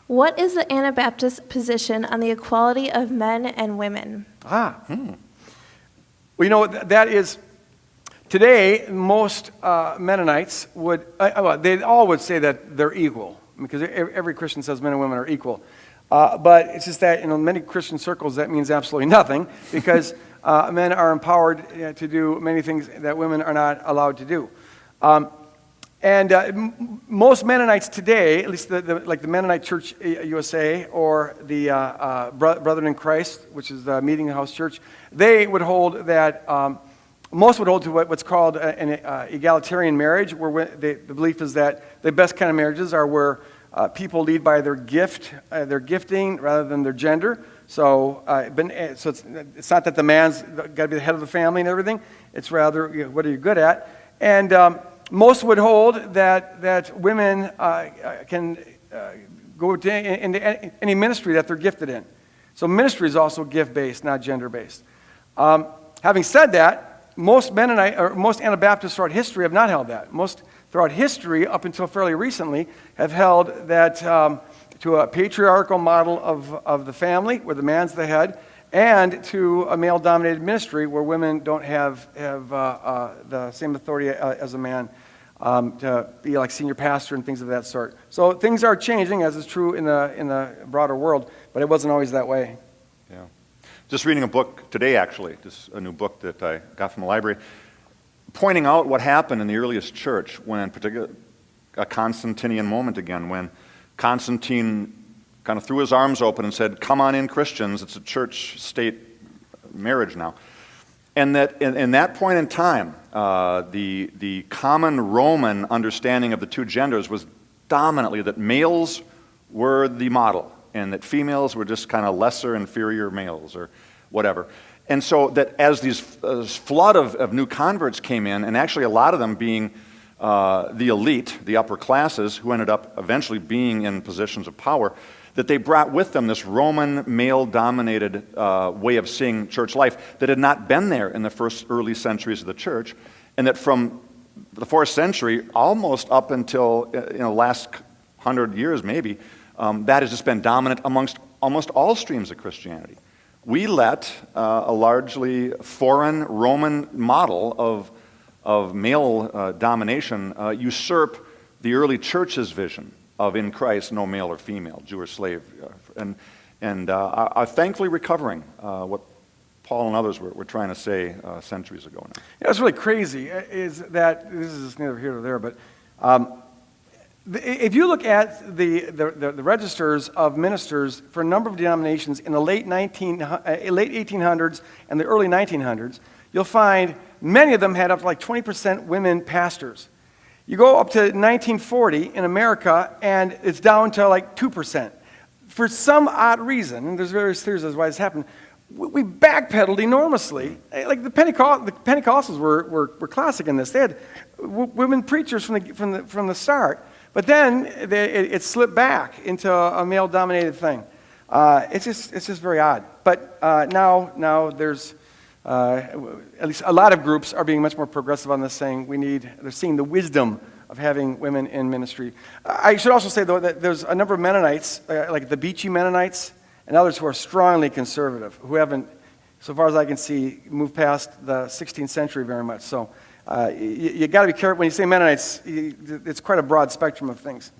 What is the Anabaptist position on the equality of men and women? Well, that is, today, most Mennonites would, they all would say that they're equal, because every Christian says men and women are equal. But it's just that in many Christian circles, that means absolutely nothing, because men are empowered to do many things that women are not allowed to do. Most Mennonites today, at least like the Mennonite Church USA or the Brethren in Christ, which is the Meeting House Church, they would hold that, most would hold to what's called an egalitarian marriage, where the belief is that the best kind of marriages are where people lead by their gifting rather than their gender. So it's not that the man's got to be the head of the family and everything. It's rather, what are you good at? And most would hold that women can go into any ministry that they're gifted in. So ministry is also gift-based, not gender-based. Having said that, most Anabaptists throughout history have not held that. Most throughout history, up until fairly recently, have held that to a patriarchal model of the family, where the man's the head, and to a male-dominated ministry where women don't have the same authority as a man to be like senior pastor and things of that sort. So things are changing, as is true in the broader world, but it wasn't always that way. Yeah. Just reading a book today, actually, just a new book that I got from the library, pointing out what happened in the earliest church when, particularly, a Constantinian moment again, when Constantine kind of threw his arms open and said, "Come on in, Christians, it's a church-state marriage now." And that in that point in time, the common Roman understanding of the two genders was dominantly that males were the model and that females were just kind of lesser, inferior males or whatever. And so that as this flood of new converts came in, and actually a lot of them being the elite, the upper classes, who ended up eventually being in positions of power, that they brought with them this Roman male-dominated way of seeing church life that had not been there in the first early centuries of the church, and that from the 4th century almost up until last 100 years maybe, that has just been dominant amongst almost all streams of Christianity. We let a largely foreign Roman model of male domination usurp the early church's vision of in Christ no male or female, Jew or slave, and are thankfully recovering what Paul and others were trying to say centuries ago now. Yeah, what's really crazy is that, this is neither here nor there, but if you look at the registers of ministers for a number of denominations in the late 1800s and the early 1900s, you'll find many of them had up to like 20% women pastors. You go up to 1940 in America, and it's down to like 2%. For some odd reason, and there's various theories as to why this happened, we backpedaled enormously. Like the Pentecostals were classic in this. They had women preachers from the start, but then it slipped back into a male-dominated thing. It's just very odd. But now there's at least a lot of groups are being much more progressive on this, saying they're seeing the wisdom of having women in ministry. I should also say, though, that there's a number of Mennonites, like the Beachy Mennonites, and others who are strongly conservative, who haven't, so far as I can see, moved past the 16th century very much. So you got to be careful when you say Mennonites. It's quite a broad spectrum of things.